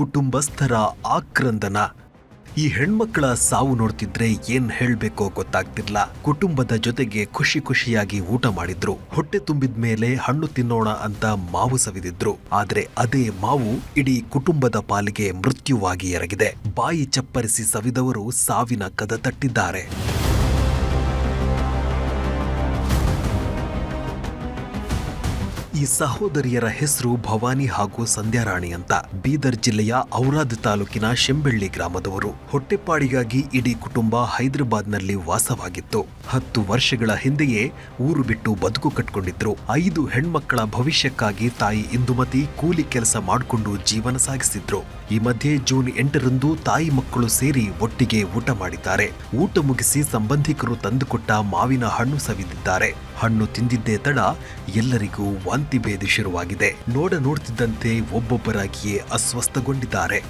[SPEAKER 9] ಕುಟುಂಬಸ್ಥರ ಆಕ್ರಂದನ. ಈ ಹೆಣ್ಮಕ್ಕಳ ಸಾವು ನೋಡ್ತಿದ್ರೆ ಏನ್ ಹೇಳ್ಬೇಕೋ ಗೊತ್ತಾಗ್ತಿರ್ಲ. ಕುಟುಂಬದ ಜೊತೆಗೆ ಖುಷಿ ಖುಷಿಯಾಗಿ ಊಟ ಮಾಡಿದ್ರು. ಹೊಟ್ಟೆ ತುಂಬಿದ್ಮೇಲೆ ಹಣ್ಣು ತಿನ್ನೋಣ ಅಂತ ಮಾವು ಸವಿದಿದ್ರು. ಆದ್ರೆ ಅದೇ ಮಾವು ಇಡೀ ಕುಟುಂಬದ ಪಾಲಿಗೆ ಮೃತ್ಯುವಾಗಿ ಎರಗಿದೆ. ಬಾಯಿ ಚಪ್ಪರಿಸಿ ಸವಿದವರು ಸಾವಿನ ಕದ ತಟ್ಟಿದ್ದಾರೆ. ಈ ಸಹೋದರಿಯರ ಹೆಸರು ಭವಾನಿ ಹಾಗೂ ಸಂಧ್ಯಾರಾಣಿ ಅಂತ. ಬೀದರ್ ಜಿಲ್ಲೆಯ ಔರಾದ್ ತಾಲೂಕಿನ ಶೆಂಬೆಳ್ಳಿ ಗ್ರಾಮದವರು. ಹೊಟ್ಟೆಪಾಡಿಗಾಗಿ ಇಡೀ ಕುಟುಂಬ ಹೈದರಾಬಾದ್ನಲ್ಲಿ ವಾಸವಾಗಿತ್ತು. 10 ವರ್ಷಗಳ ಹಿಂದೆಯೇ ಊರು ಬಿಟ್ಟು ಬದುಕು ಕಟ್ಕೊಂಡಿದ್ರು. 5 ಹೆಣ್ಮಕ್ಕಳ ಭವಿಷ್ಯಕ್ಕಾಗಿ ತಾಯಿ ಇಂದುಮತಿ ಕೂಲಿ ಕೆಲಸ ಮಾಡಿಕೊಂಡು ಜೀವನ ಸಾಗಿಸಿದ್ರು. ಈ ಮಧ್ಯೆ ಜೂನ್ 8ರಂದು ತಾಯಿ ಮಕ್ಕಳು ಸೇರಿ ಒಟ್ಟಿಗೆ ಊಟ ಮಾಡಿದ್ದಾರೆ. ಊಟ ಮುಗಿಸಿ ಸಂಬಂಧಿಕರು ತಂದುಕೊಟ್ಟ ಮಾವಿನ ಹಣ್ಣು ಸವಿದಿದ್ದಾರೆ. ಹಣ್ಣು ತಿಂದಿದ್ದೇ ತಡ ಎಲ್ಲರಿಗೂ ವಾಂತಿ ಭೇದಿ ಶುರುವಾಗಿದೆ. ನೋಡ್ತಿದ್ದಂತೆ ಒಬ್ಬೊಬ್ಬರಾಗಿಯೇ ಅಸ್ವಸ್ಥಗೊಂಡಿದ್ದಾರೆ.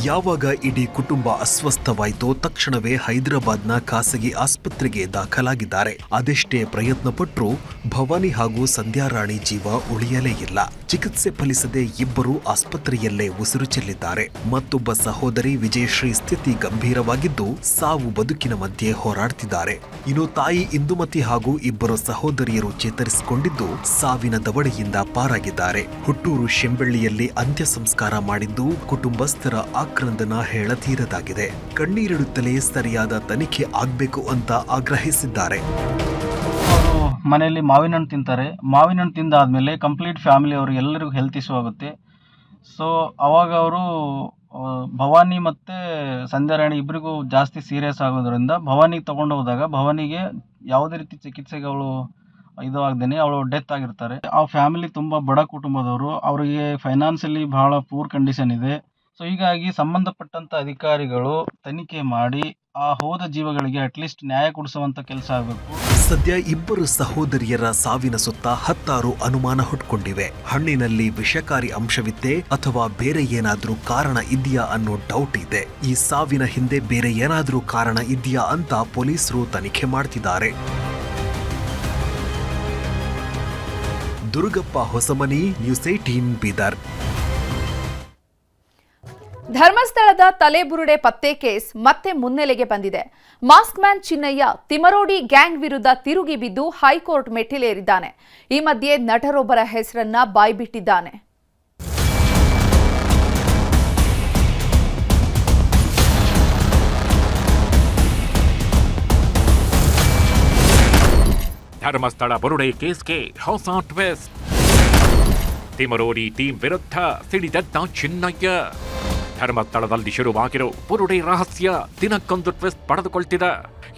[SPEAKER 9] ಯಾವಾಗ ಇಡೀ ಕುಟುಂಬ ಅಸ್ವಸ್ಥವಾಯಿತೋ ತಕ್ಷಣವೇ ಹೈದರಾಬಾದ್ನ ಖಾಸಗಿ ಆಸ್ಪತ್ರೆಗೆ ದಾಖಲಾಗಿದ್ದಾರೆ. ಅದೆಷ್ಟೇ ಪ್ರಯತ್ನ ಪಟ್ಟರೂ ಭವಾನಿ ಹಾಗೂ ಸಂಧ್ಯಾರಾಣಿ ಜೀವ ಉಳಿಯಲೇ ಇಲ್ಲ. ಚಿಕಿತ್ಸೆ ಫಲಿಸದೆ ಇಬ್ಬರು ಆಸ್ಪತ್ರೆಯಲ್ಲೇ ಉಸಿರು ಚೆಲ್ಲಿದ್ದಾರೆ. ಮತ್ತೊಬ್ಬ ಸಹೋದರಿ ವಿಜಯಶ್ರೀ ಸ್ಥಿತಿ ಗಂಭೀರವಾಗಿದ್ದು ಸಾವು ಬದುಕಿನ ಮಧ್ಯೆ ಹೋರಾಡ್ತಿದ್ದಾರೆ. ಇನ್ನು ತಾಯಿ ಇಂದುಮತಿ ಹಾಗೂ ಇಬ್ಬರು ಸಹೋದರಿಯರು ಚೇತರಿಸಿಕೊಂಡಿದ್ದು ಸಾವಿನ ದವಡೆಯಿಂದ ಪಾರಾಗಿದ್ದಾರೆ. ಹುಟ್ಟೂರು ಶೆಂಬೆಳ್ಳಿಯಲ್ಲಿ ಅಂತ್ಯ ಸಂಸ್ಕಾರ ಮಾಡಿದ್ದು ಕುಟುಂಬಸ್ಥರ ಆಕ್ರಂದನ ಹೇಳತೀರದಾಗಿದೆ. ಕಣ್ಣೀರಿಡುತ್ತಲೇ ಸರಿಯಾದ ತನಿಖೆ ಆಗ್ಬೇಕು ಅಂತ ಆಗ್ರಹಿಸಿದ್ದಾರೆ.
[SPEAKER 10] ಅವರು ಮನೆಯಲ್ಲಿ ಮಾವಿನ ಹಣ್ಣು ತಿಂತಾರೆ. ಮಾವಿನ ಹಣ್ಣು ತಿಂದಾದ್ಮೇಲೆ ಕಂಪ್ಲೀಟ್ ಫ್ಯಾಮಿಲಿ ಅವರು ಎಲ್ಲರಿಗೂ ಹೆಲ್ತ್ ಇಶ್ಯೂ ಆಗುತ್ತೆ. ಸೊ ಅವಾಗ ಅವರು ಭವಾನಿ ಮತ್ತು ಸಂಧ್ಯಾರಾಣಿ ಇಬ್ಬರಿಗೂ ಜಾಸ್ತಿ ಸೀರಿಯಸ್ ಆಗೋದ್ರಿಂದ ಭವಾನಿಗೆ ತೊಗೊಂಡು ಹೋದಾಗ ಭವಾನಿಗೆ ಯಾವುದೇ ರೀತಿ ಚಿಕಿತ್ಸೆಗೆ ಅವಳು ಇದು ಆಗದೇನೆ ಅವಳು ಡೆತ್ ಆಗಿರ್ತಾರೆ. ಆ ಫ್ಯಾಮಿಲಿ ತುಂಬ ಬಡ ಕುಟುಂಬದವರು, ಅವರಿಗೆ ಫೈನಾನ್ಷಿಯಲಿ ಬಹಳ ಪೂರ್ ಕಂಡೀಷನ್ ಇದೆ. ಸೊ ಹೀಗಾಗಿ ಸಂಬಂಧಪಟ್ಟಂಥ ಅಧಿಕಾರಿಗಳು ತನಿಖೆ ಮಾಡಿ ಆ ಹೋದ ಜೀವಗಳಿಗೆ ಅಟ್ಲೀಸ್ಟ್ ನ್ಯಾಯ ಕೊಡಿಸುವಂಥ ಕೆಲಸ ಆಗಬೇಕು.
[SPEAKER 9] ಸದ್ಯ ಇಬ್ಬರು ಸಹೋದರಿಯರ ಸಾವಿನ ಸುತ್ತ ಹತ್ತಾರು ಅನುಮಾನ ಹುಟ್ಕೊಂಡಿವೆ. ಹಣ್ಣಿನಲ್ಲಿ ವಿಷಕಾರಿ ಅಂಶವಿತ್ತೆ ಅಥವಾ ಬೇರೆ ಏನಾದ್ರೂ ಕಾರಣ ಇದೆಯಾ ಅನ್ನೋ ಡೌಟ್ ಇದೆ. ಈ ಸಾವಿನ ಹಿಂದೆ ಬೇರೆ ಏನಾದ್ರೂ ಕಾರಣ ಇದೆಯಾ ಅಂತ ಪೊಲೀಸರು ತನಿಖೆ ಮಾಡ್ತಿದ್ದಾರೆ. ದುರ್ಗಪ್ಪ ಹೊಸಮನಿ, ನ್ಯೂಸ್ 18 ಬೀದರ್.
[SPEAKER 1] ಧರ್ಮಸ್ಥಳದ ತಲೆಬುರುಡೆ ಪತ್ತೆ ಕೇಸ್ ಮತ್ತೆ ಮುನ್ನೆಲೆಗೆ ಬಂದಿದೆ. Mask man Chinnaiah Thimarodi gang ವಿರುದ್ಧ ತಿರುಗಿ ಬಿದ್ದು ಹೈಕೋರ್ಟ್ ಮೆಟ್ಟಿಲೇರಿದ್ದಾನೆ. ಈ ಮಧ್ಯೆ ನಟರೊಬ್ಬರ ಹೆಸರನ್ನ ಬಾಯ್ಬಿಟ್ಟಿದ್ದಾನೆ.
[SPEAKER 6] ಧರ್ಮಸ್ಥಳ ಬುರುಡೆ ಕೇಸ್ಗೆ ಹೊಸ ಟ್ವಿಸ್ಟ್. ತಿಮರೋಡಿ ಟೀಮ್ ವಿರುದ್ಧ ಸಿಡಿದೆದ್ದ ಚಿನ್ನಯ್ಯ. ಧರ್ಮಸ್ಥಳದಲ್ಲಿ ಶುರುವಾಗಿರೋ ಬುರುಡೆ ರಹಸ್ಯ ದಿನಕ್ಕೊಂದು ಟ್ವಿಸ್ಟ್ ಪಡೆದುಕೊಳ್ತಿದೆ.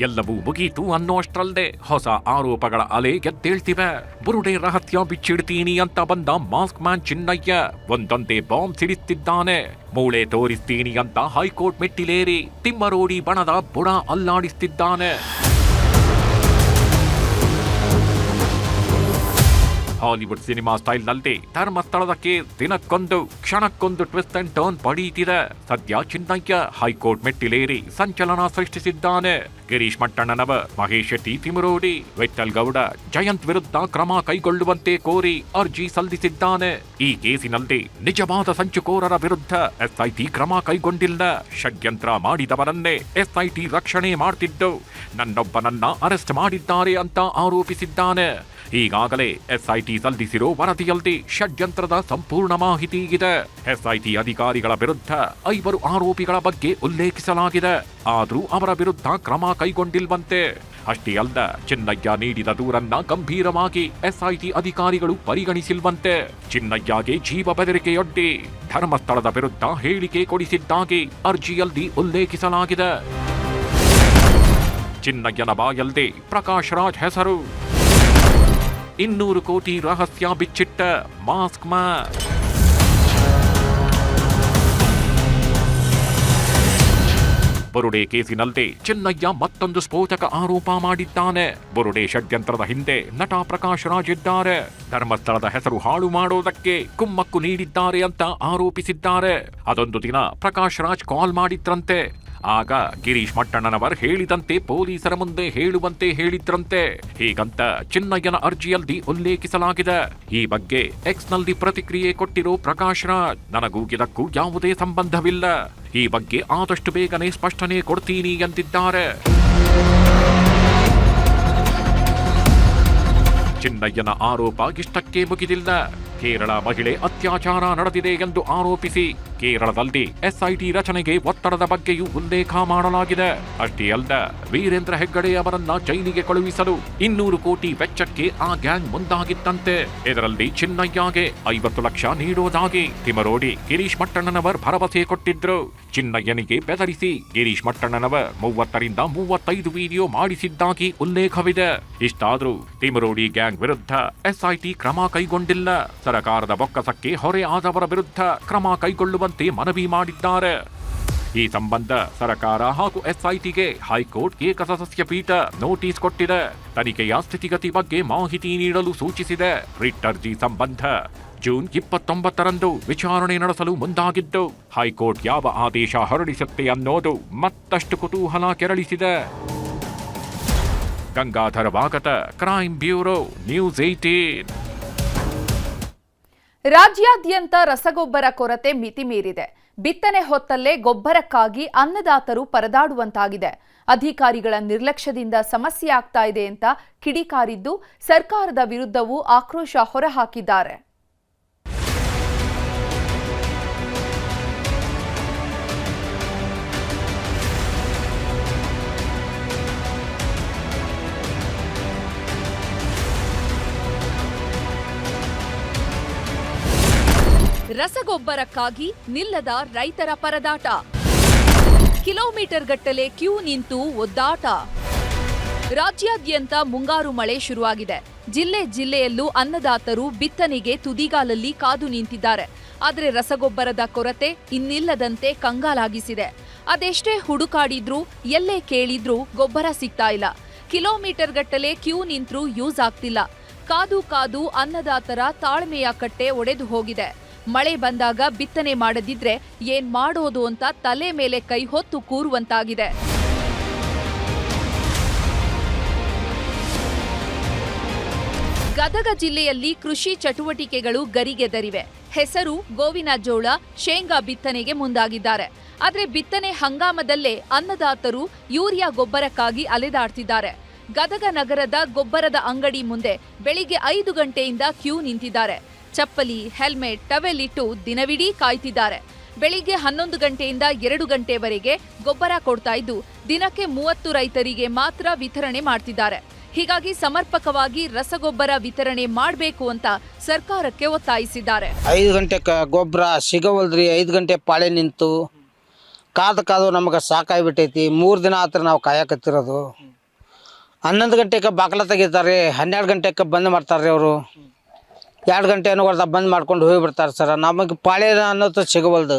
[SPEAKER 6] ಎಲ್ಲವೂ ಮುಗೀತು ಅನ್ನೋಷ್ಟರಲ್ಲೇ ಹೊಸ ಆರೋಪಗಳ ಅಲೆ ಎದ್ದೇಳ್ತಿವೆ. ಬುರುಡೆ ರಹಸ್ಯ ಬಿಚ್ಚಿಡ್ತೀನಿ ಅಂತ ಬಂದ ಮಾಸ್ಕ್ ಮ್ಯಾನ್ ಚಿನ್ನಯ್ಯ ಒಂದೊಂದೇ ಬಾಂಬ್ ಸಿಡಿಸ್ತಿದ್ದಾನೆ. ಮೂಳೆ ತೋರಿಸ್ತೀನಿ ಅಂತ ಹೈಕೋರ್ಟ್ ಮೆಟ್ಟಿಲೇರಿ ತಿಮ್ಮರೋಡಿ ಬಣದ ಬುಡ ಅಲ್ಲಾಡಿಸ್ತಿದ್ದಾನೆ. ಹಾಲಿವುಡ್ ಸಿನಿಮಾ ಸ್ಟೈಲ್ನಲ್ಲಿ ಧರ್ಮಸ್ಥಳದ ಕೇಸ್ ದಿನಕ್ಕೊಂದು ಕ್ಷಣಕ್ಕೊಂದು ಟ್ವಿಸ್ಟ್ ಅಂಡ್ ಟರ್ನ್ ಪಡೀತಿದೆ. ಸದ್ಯ ಚಿನ್ನಯ್ಯ ಹೈಕೋರ್ಟ್ ಮೆಟ್ಟಿಲೇರಿ ಸಂಚಲನ ಸೃಷ್ಟಿಸಿದ್ದಾನೆ. ಗಿರೀಶ್ ಮಟ್ಟಣ್ಣನವ, ಮಹೇಶ್ ಶೆಟ್ಟಿ ತಿಮರೋಡಿ, ವಿಠಲ್ ಗೌಡ, ಜಯಂತ್ ವಿರುದ್ಧ ಕ್ರಮ ಕೈಗೊಳ್ಳುವಂತೆ ಕೋರಿ ಅರ್ಜಿ ಸಲ್ಲಿಸಿದ್ದಾನೆ. ಈ ಕೇಸಿನಲ್ಲಿ ನಿಜವಾದ ಸಂಚುಕೋರರ ವಿರುದ್ಧ ಎಸ್ಐಟಿ ಕ್ರಮ ಕೈಗೊಂಡಿಲ್ಲ. ಷಡ್ಯಂತ್ರ ಮಾಡಿದವರನ್ನೇ ಎಸ್ಐಟಿ ರಕ್ಷಣೆ ಮಾಡ್ತಿದ್ದು ನನ್ನೊಬ್ಬನನ್ನ ಅರೆಸ್ಟ್ ಮಾಡಿದ್ದಾರೆ ಅಂತ ಆರೋಪಿಸಿದ್ದಾನೆ. ಈಗಾಗಲೇ ಎಸ್ಐಟಿ ಸಲ್ಲಿಸಿರೋ ವರದಿಯಲ್ಲಿ ಷಡ್ಯಂತ್ರದ ಸಂಪೂರ್ಣ ಮಾಹಿತಿ ಇದೆ. ಎಸ್ಐಟಿ ಅಧಿಕಾರಿಗಳ ವಿರುದ್ಧ 5 ಆರೋಪಿಗಳ ಬಗ್ಗೆ ಉಲ್ಲೇಖಿಸಲಾಗಿದೆ. ಆದರೂ ಅವರ ವಿರುದ್ಧ ಕ್ರಮ ಕೈಗೊಂಡಿಲ್ವಂತೆ. ಅಷ್ಟೇ ಅಲ್ಲ, ಚಿನ್ನಯ್ಯ ನೀಡಿದ ದೂರನ್ನ ಗಂಭೀರವಾಗಿ ಎಸ್ಐಟಿ ಅಧಿಕಾರಿಗಳು ಪರಿಗಣಿಸಿಲ್ವಂತೆ. ಚಿನ್ನಯ್ಯಗೆ ಜೀವ ಬೆದರಿಕೆಯೊಡ್ಡಿ ಧರ್ಮಸ್ಥಳದ ವಿರುದ್ಧ ಹೇಳಿಕೆ ಕೊಡಿಸಿದ್ದಾಗಿ ಅರ್ಜಿಯಲ್ಲಿ ಉಲ್ಲೇಖಿಸಲಾಗಿದೆ. ಚಿನ್ನಯ್ಯನ ಬಾಯಲ್ಲದೆ ಪ್ರಕಾಶ್ ರಾಜ್ ಹೆಸರು. 200 ಕೋಟಿ ರಹಸ್ಯ ಬಿಚ್ಚಿಟ್ಟ ಮಾಸ್ಕ್ ಮ್ಯಾನ್. ಬುರುಡೆ ಕೇಸಿನಲ್ಲಿ ಚಿನ್ನಯ್ಯ ಮತ್ತೊಂದು ಸ್ಫೋಟಕ ಆರೋಪ ಮಾಡಿದ್ದಾನೆ. ಬುರುಡೆ ಷಡ್ಯಂತ್ರದ ಹಿಂದೆ ನಟ ಪ್ರಕಾಶ್ ರಾಜ್ ಇದ್ದಾರೆ. ಧರ್ಮಸ್ಥಳದ ಹೆಸರು ಹಾಳು ಮಾಡೋದಕ್ಕೆ ಕುಮ್ಮಕ್ಕು ನೀಡಿದ್ದಾರೆ ಅಂತ ಆರೋಪಿಸಿದ್ದಾರೆ. ಅದೊಂದು ದಿನ ಪ್ರಕಾಶ್ ರಾಜ್ ಕಾಲ್ ಮಾಡಿದ್ರಂತೆ. ಆಗ ಗಿರೀಶ್ ಮಟ್ಟಣ್ಣನವರ್ ಹೇಳಿದಂತೆ ಪೊಲೀಸರ ಮುಂದೆ ಹೇಳುವಂತೆ ಹೇಳಿದ್ರಂತೆ. ಹೀಗಂತ ಚಿನ್ನಯ್ಯನ ಅರ್ಜಿಯಲ್ಲಿ ಉಲ್ಲೇಖಿಸಲಾಗಿದೆ. ಈ ಬಗ್ಗೆ ಎಕ್ಸ್ನಲ್ಲಿ ಪ್ರತಿಕ್ರಿಯೆ ಕೊಟ್ಟಿರೋ ಪ್ರಕಾಶ್ ರಾಜ್, ನನಗೂ ಇದಕ್ಕೂ ಯಾವುದೇ ಸಂಬಂಧವಿಲ್ಲ. ಈ ಬಗ್ಗೆ ಆದಷ್ಟು ಬೇಗನೆ ಸ್ಪಷ್ಟನೆ ಕೊಡ್ತೀನಿ ಎಂದಿದ್ದಾರೆ. ಚಿನ್ನಯ್ಯನ ಆರೋಪ ಇಷ್ಟಕ್ಕೆ ಮುಗಿದಿಲ್ಲ. ಕೇರಳ ಮಹಿಳೆ ಅತ್ಯಾಚಾರ ನಡೆದಿದೆ ಎಂದು ಆರೋಪಿಸಿ ಕೇರಳದಲ್ಲಿ ಎಸ್ಐಟಿ ರಚನೆಗೆ ಒತ್ತಡದ ಬಗ್ಗೆಯೂ ಉಲ್ಲೇಖ ಮಾಡಲಾಗಿದೆ. ಅಷ್ಟೇ ಅಲ್ಲ, ವೀರೇಂದ್ರ ಹೆಗ್ಗಡೆ ಅವರನ್ನ ಜೈಲಿಗೆ ಕಳುಹಿಸಲು 200 ಕೋಟಿ ವೆಚ್ಚಕ್ಕೆ ಆ ಗ್ಯಾಂಗ್ ಮುಂದಾಗಿತ್ತಂತೆ. ಇದರಲ್ಲಿ ಚಿನ್ನಯ್ಯಗೆ 50 ಲಕ್ಷ ನೀಡೋದಾಗಿ ತಿಮರೋಡಿ ಗಿರೀಶ್ ಮಟ್ಟಣ್ಣನವರ್ ಭರವಸೆ ಕೊಟ್ಟಿದ್ರು. ಚಿನ್ನಯ್ಯನಿಗೆ ಬೆದರಿಸಿ ಗಿರೀಶ್ ಮಟ್ಟಣ್ಣನವರ್ 30 ರಿಂದ 35 ವಿಡಿಯೋ ಮಾಡಿಸಿದ್ದಾಗಿ ಉಲ್ಲೇಖವಿದೆ. ಇಷ್ಟಾದ್ರೂ ತಿಮರೋಡಿ ಗ್ಯಾಂಗ್ ವಿರುದ್ಧ ಎಸ್ಐಟಿ ಕ್ರಮ ಕೈಗೊಂಡಿಲ್ಲ. ಸರ್ಕಾರದ ಬೊಕ್ಕಸಕ್ಕೆ ಹೊರೆ ಆದವರ ವಿರುದ್ಧ ಕ್ರಮ ಕೈಗೊಳ್ಳುವಂತೆ ಮನವಿ ಮಾಡಿದ್ದಾರೆ. ಈ ಸಂಬಂಧ ಸರ್ಕಾರ ಹಾಗೂ ಎಸ್ಐಟಿಗೆ ಹೈಕೋರ್ಟ್ ಏಕಸದಸ್ಯ ಪೀಠ ನೋಟಿಸ್ ಕೊಟ್ಟಿದೆ. ತನಿಖೆಯ ಸ್ಥಿತಿಗತಿ ಬಗ್ಗೆ ಮಾಹಿತಿ ನೀಡಲು ಸೂಚಿಸಿದೆ. ರಿಟ್ ಅರ್ಜಿ ಸಂಬಂಧ ಜೂನ್ 29ರಂದು ವಿಚಾರಣೆ ನಡೆಸಲು ಮುಂದಾಗಿದ್ದು, ಹೈಕೋರ್ಟ್ ಯಾವ ಆದೇಶ ಹೊರಡಿಸುತ್ತೆ ಅನ್ನೋದು ಮತ್ತಷ್ಟು ಕುತೂಹಲ ಕೆರಳಿಸಿದೆ. Gangadhar Bhagat, crime bureau, news 18.
[SPEAKER 1] ರಾಜ್ಯಾದ್ಯಂತ ರಸಗೊಬ್ಬರ ಕೊರತೆ ಮಿತಿ ಮೀರಿದೆ. ಬಿತ್ತನೆ ಹೊತ್ತಲ್ಲೇ ಗೊಬ್ಬರಕ್ಕಾಗಿ ಅನ್ನದಾತರು ಪರದಾಡುವಂತಾಗಿದೆ. ಅಧಿಕಾರಿಗಳ ನಿರ್ಲಕ್ಷ್ಯದಿಂದ ಸಮಸ್ಯೆ ಆಗ್ತಾ ಇದೆ ಅಂತ ಕಿಡಿಕಾರಿದ್ದು ಸರ್ಕಾರದ ವಿರುದ್ಧವೂ ಆಕ್ರೋಶ ಹೊರಹಾಕಿದ್ದಾರೆ.
[SPEAKER 3] ರಸಗೊಬ್ಬರಕ್ಕಾಗಿ ನಿಲ್ಲದ ರೈತರ ಪರದಾಟ, ಕಿಲೋಮೀಟರ್ ಗಟ್ಟಲೆ ಕ್ಯೂ ನಿಂತು ಒದ್ದಾಟ. ರಾಜ್ಯಾದ್ಯಂತ ಮುಂಗಾರು ಮಳೆ ಶುರುವಾಗಿದೆ. ಜಿಲ್ಲೆಯಲ್ಲೂ ಅನ್ನದಾತರು ಬಿತ್ತನೆಗೆ ತುದಿಗಾಲಲ್ಲಿ ಕಾದು ನಿಂತಿದ್ದಾರೆ. ಆದರೆ ರಸಗೊಬ್ಬರದ ಕೊರತೆ ಇನ್ನಿಲ್ಲದಂತೆ ಕಂಗಾಲಾಗಿಸಿದೆ. ಅದೆಷ್ಟೇ ಹುಡುಕಾಡಿದ್ರೂ ಎಲ್ಲೇ ಕೇಳಿದ್ರೂ ಗೊಬ್ಬರ ಸಿಗ್ತಾ ಇಲ್ಲ. ಕಿಲೋಮೀಟರ್ ಗಟ್ಟಲೆ ಕ್ಯೂ ನಿಂತ್ರೂ ಯೂಸ್ ಆಗ್ತಿಲ್ಲ. ಕಾದು ಅನ್ನದಾತರ ತಾಳ್ಮೆಯ ಕಟ್ಟೆ ಒಡೆದು ಹೋಗಿದೆ. ಮಳೆ ಬಂದಾಗ ಬಿತ್ತನೆ ಮಾಡದಿದ್ರೆ ಏನ್ ಮಾಡೋದು ಅಂತ ತಲೆ ಮೇಲೆ ಕೈ ಹೊತ್ತು ಕೂರುವಂತಾಗಿದೆ. ಗದಗ ಜಿಲ್ಲೆಯಲ್ಲಿ ಕೃಷಿ ಚಟುವಟಿಕೆಗಳು ಗರಿಗೆದರಿವೆ. ಹೆಸರು, ಗೋವಿನ ಜೋಳ, ಶೇಂಗಾ ಬಿತ್ತನೆಗೆ ಮುಂದಾಗಿದ್ದಾರೆ. ಆದರೆ ಬಿತ್ತನೆ ಹಂಗಾಮದಲ್ಲೇ ಅನ್ನದಾತರು ಯೂರಿಯಾ ಗೊಬ್ಬರಕ್ಕಾಗಿ ಅಲೆದಾಡ್ತಿದ್ದಾರೆ. ಗದಗ ನಗರದ ಗೊಬ್ಬರದ ಅಂಗಡಿ ಮುಂದೆ ಬೆಳಿಗ್ಗೆ 5 ಗಂಟೆಯಿಂದ ಕ್ಯೂ ನಿಂತಿದ್ದಾರೆ. ಚಪ್ಪಲಿ, ಹೆಲ್ಮೆಟ್, ಟವೆಲ್ ಇಟ್ಟು ದಿನವಿಡೀ ಕಾಯ್ತಿದ್ದಾರೆ. ಬೆಳಿಗ್ಗೆ 11 ಗಂಟೆಯಿಂದ 2 ಗಂಟೆವರೆಗೆ ಗೊಬ್ಬರ ಕೊಡ್ತಾ ಇದ್ದು ದಿನಕ್ಕೆ 30 ರೈತರಿಗೆ ಮಾತ್ರ ವಿತರಣೆ ಮಾಡ್ತಿದ್ದಾರೆ. ಹೀಗಾಗಿ ಸಮರ್ಪಕವಾಗಿ ರಸಗೊಬ್ಬರ ವಿತರಣೆ ಮಾಡಬೇಕು ಅಂತ ಸರ್ಕಾರಕ್ಕೆ ಒತ್ತಾಯಿಸಿದ್ದಾರೆ.
[SPEAKER 11] 5 ಗಂಟೆಗೆ ಗೊಬ್ಬರ ಸಿಗವಲ್ರಿ. 5 ಗಂಟೆ ಪಾಳೆ ನಿಂತು ಕಾದು ನಮಗೆ ಸಾಕಾಗ್ಬಿಟ್ಟೈತಿ. 3 ದಿನ ಆತ್ರ ನಾವು ಕಾಯಕತ್ತಿರೋದು. 11 ಗಂಟೆಗೆ ಬಾಕಲ ತೆಗಿತಾರೆ, 12 ಗಂಟೆಗೆ ಬಂದ್ ಮಾಡ್ತಾರೆ ಅವರು. 2 ಗಂಟೆ ಅನ್ನೋರ್ದ ಬಂದ್ ಮಾಡ್ಕೊಂಡು ಹೋಗಿಬಿಡ್ತಾರೆ ಸರ್. ನಮಗೆ ಪಾಳೆ ಅನ್ನೋದು ಸಿಗವಲ್ದು.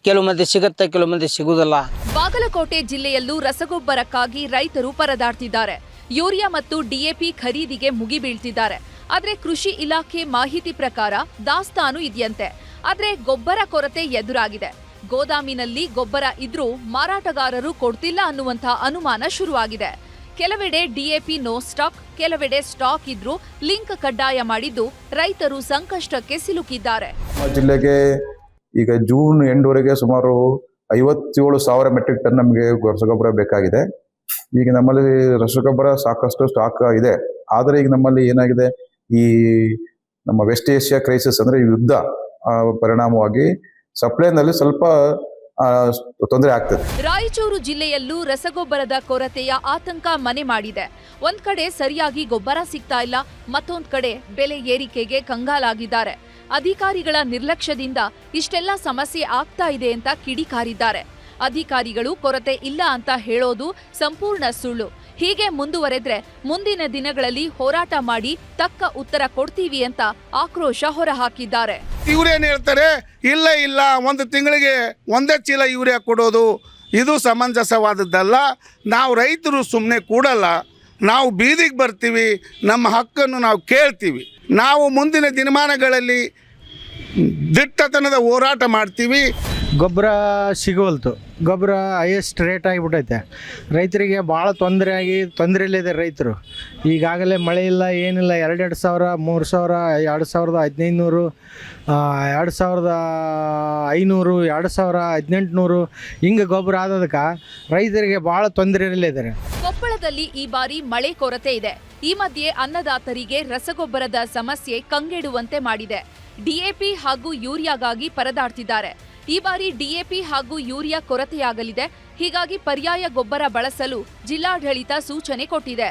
[SPEAKER 11] ಕೆಲವು ಮಂದಿ ಸಿಗುತ್ತೆ, ಕೆಲವು ಮಂದಿ ಸಿಗುವುದಿಲ್ಲ.
[SPEAKER 3] ಬಾಗಲಕೋಟೆ ಜಿಲ್ಲೆಯಲ್ಲೂ ರಸಗೊಬ್ಬರಕ್ಕಾಗಿ ರೈತರು ಪರದಾಡ್ತಿದ್ದಾರೆ. ಯೂರಿಯಾ ಮತ್ತು ಡಿಎಪಿ ಖರೀದಿಗೆ ಮುಗಿಬೀಳ್ತಿದ್ದಾರೆ. ಆದ್ರೆ ಕೃಷಿ ಇಲಾಖೆ ಮಾಹಿತಿ ಪ್ರಕಾರ ದಾಸ್ತಾನು ಇದೆಯಂತೆ. ಆದ್ರೆ ಗೊಬ್ಬರ ಕೊರತೆ ಎದುರಾಗಿದೆ. ಗೋದಾಮಿನಲ್ಲಿ ಗೊಬ್ಬರ ಇದ್ರೂ ಮಾರಾಟಗಾರರು ಕೊಡ್ತಿಲ್ಲ ಅನ್ನುವಂತಹ ಅನುಮಾನ ಶುರುವಾಗಿದೆ. ಕೆಲವೆಡೆ ಡಿಎಪಿ ನೋ ಸ್ಟಾಕ್, ಕೆಲವೆಡೆ ಸ್ಟಾಕ್ ಇದ್ರೂ ಲಿಂಕ್ ಕಡ್ಡಾಯ ಮಾಡಿದ್ದು ರೈತರು ಸಂಕಷ್ಟಕ್ಕೆ ಸಿಲುಕಿದ್ದಾರೆ.
[SPEAKER 12] ಜಿಲ್ಲೆಗೆ ಈಗ ಜೂನ್ ಎಂಡ್ವರೆಗೆ ಸುಮಾರು 57,000 ಮೆಟ್ರಿಕ್ ಟನ್ ನಮಗೆ ರಸಗೊಬ್ಬರ ಬೇಕಾಗಿದೆ. ಈಗ ನಮ್ಮಲ್ಲಿ ರಸಗೊಬ್ಬರ ಸಾಕಷ್ಟು ಸ್ಟಾಕ್ ಇದೆ. ಆದರೆ ಈಗ ನಮ್ಮಲ್ಲಿ ಏನಾಗಿದೆ, ಈ ನಮ್ಮ ವೆಸ್ಟ್ ಏಷ್ಯಾ ಕ್ರೈಸಿಸ್ ಅಂದ್ರೆ ಈ ಯುದ್ಧ ಪರಿಣಾಮವಾಗಿ ಸಪ್ಲೈನಲ್ಲಿ ಸ್ವಲ್ಪ ತೊಂದರೆ ಆಗ್ತದೆ.
[SPEAKER 3] ರಾಯಚೂರು ಜಿಲ್ಲೆಯಲ್ಲೂ ರಸಗೊಬ್ಬರದ ಕೊರತೆಯ ಆತಂಕ ಮನೆ ಮಾಡಿದೆ. ಒಂದ್ ಕಡೆ ಸರಿಯಾಗಿ ಗೊಬ್ಬರ ಸಿಗ್ತಾ ಇಲ್ಲ, ಮತ್ತೊಂದ್ ಕಡೆ ಬೆಲೆ ಏರಿಕೆಗೆ ಕಂಗಾಲಾಗಿದ್ದಾರೆ. ಅಧಿಕಾರಿಗಳ ನಿರ್ಲಕ್ಷ್ಯದಿಂದ ಇಷ್ಟೆಲ್ಲ ಸಮಸ್ಯೆ ಆಗ್ತಾ ಇದೆ ಅಂತ ಕಿಡಿಕಾರಿದ್ದಾರೆ. ಅಧಿಕಾರಿಗಳು ಕೊರತೆ ಇಲ್ಲ ಅಂತ ಹೇಳೋದು ಸಂಪೂರ್ಣ ಸುಳ್ಳು. ಹೀಗೆ ಮುಂದುವರೆದ್ರೆ ಮುಂದಿನ ದಿನಗಳಲ್ಲಿ ಹೋರಾಟ ಮಾಡಿ ತಕ್ಕ ಉತ್ತರ ಕೊಡ್ತೀವಿ ಅಂತ ಆಕ್ರೋಶ ಹೊರಹಾಕಿದ್ದಾರೆ.
[SPEAKER 13] ಇವ್ರೇನು ಹೇಳ್ತಾರೆ, ಇಲ್ಲ 1 ತಿಂಗಳಿಗೆ 1 ಚೀಲ ಯೂರಿಯಾ ಕೊಡೋದು ಇದು ಸಮಂಜಸವಾದದ್ದಲ್ಲ. ನಾವು ರೈತರು ಸುಮ್ಮನೆ ಕೂಡಲ್ಲ, ನಾವು ಬೀದಿಗೆ ಬರ್ತೀವಿ, ನಮ್ಮ ಹಕ್ಕನ್ನು ನಾವು ಕೇಳ್ತೀವಿ. ನಾವು ಮುಂದಿನ ದಿನಮಾನಗಳಲ್ಲಿ ದಿಟ್ಟತನದ ಹೋರಾಟ ಮಾಡ್ತೀವಿ.
[SPEAKER 10] ಗೊಬ್ಬರ ಸಿಗೋಲ್ತು. ಗೊಬ್ಬರ ಹೈಯೆಸ್ಟ್ ರೇಟ್ ಆಗಿಬಿಟ್ಟೈತೆ. ರೈತರಿಗೆ ಭಾಳ ತೊಂದರೆಯಲ್ಲಿದೆ ರೈತರು. ಈಗಾಗಲೇ ಮಳೆ ಇಲ್ಲ, ಏನಿಲ್ಲ. 2,000, 3,000, 2,500, 2,500, 2,1800 ಹಿಂಗೆ ಗೊಬ್ಬರ ಆದದಕ್ಕೆ ರೈತರಿಗೆ ಭಾಳ ತೊಂದರೆಯಲ್ಲಿದ್ದಾರೆ.
[SPEAKER 3] ಕೊಪ್ಪಳದಲ್ಲಿ ಈ ಬಾರಿ ಮಳೆ ಕೊರತೆ ಇದೆ. ಈ ಮಧ್ಯೆ ಅನ್ನದಾತರಿಗೆ ರಸಗೊಬ್ಬರದ ಸಮಸ್ಯೆ ಕಂಗೆಡುವಂತೆ ಮಾಡಿದೆ. ಡಿಎಪಿ ಹಾಗೂ ಯೂರಿಯಾಗಾಗಿ ಪರದಾಡ್ತಿದ್ದಾರೆ. ಈ ಬಾರಿ ಡಿಎಪಿ ಹಾಗೂ ಯೂರಿಯಾ ಕೊರತೆಯಾಗಲಿದೆ. ಹೀಗಾಗಿ ಪರ್ಯಾಯ ಗೊಬ್ಬರ ಬಳಸಲು ಜಿಲ್ಲಾಡಳಿತ ಸೂಚನೆ ಕೊಟ್ಟಿದೆ.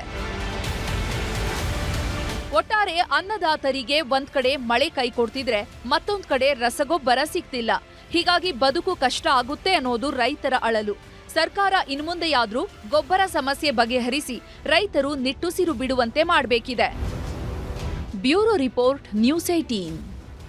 [SPEAKER 3] ಒಟ್ಟಾರೆ ಅನ್ನದಾತರಿಗೆ ಒಂದ್ ಕಡೆ ಮಳೆ ಕೈ ಕೊಡ್ತಿದ್ರೆ ಮತ್ತೊಂದ್ ಕಡೆ ರಸಗೊಬ್ಬರ ಸಿಗ್ತಿಲ್ಲ. ಹೀಗಾಗಿ ಬದುಕು ಕಷ್ಟ ಆಗುತ್ತೆ ಅನ್ನೋದು ರೈತರ ಅಳಲು. ಸರ್ಕಾರ ಇನ್ಮುಂದೆಯಾದ್ರೂ ಗೊಬ್ಬರ ಸಮಸ್ಯೆ ಬಗೆಹರಿಸಿ ರೈತರು ನಿಟ್ಟುಸಿರು ಬಿಡುವಂತೆ ಮಾಡಬೇಕಿದೆ. Bureau report, news 18.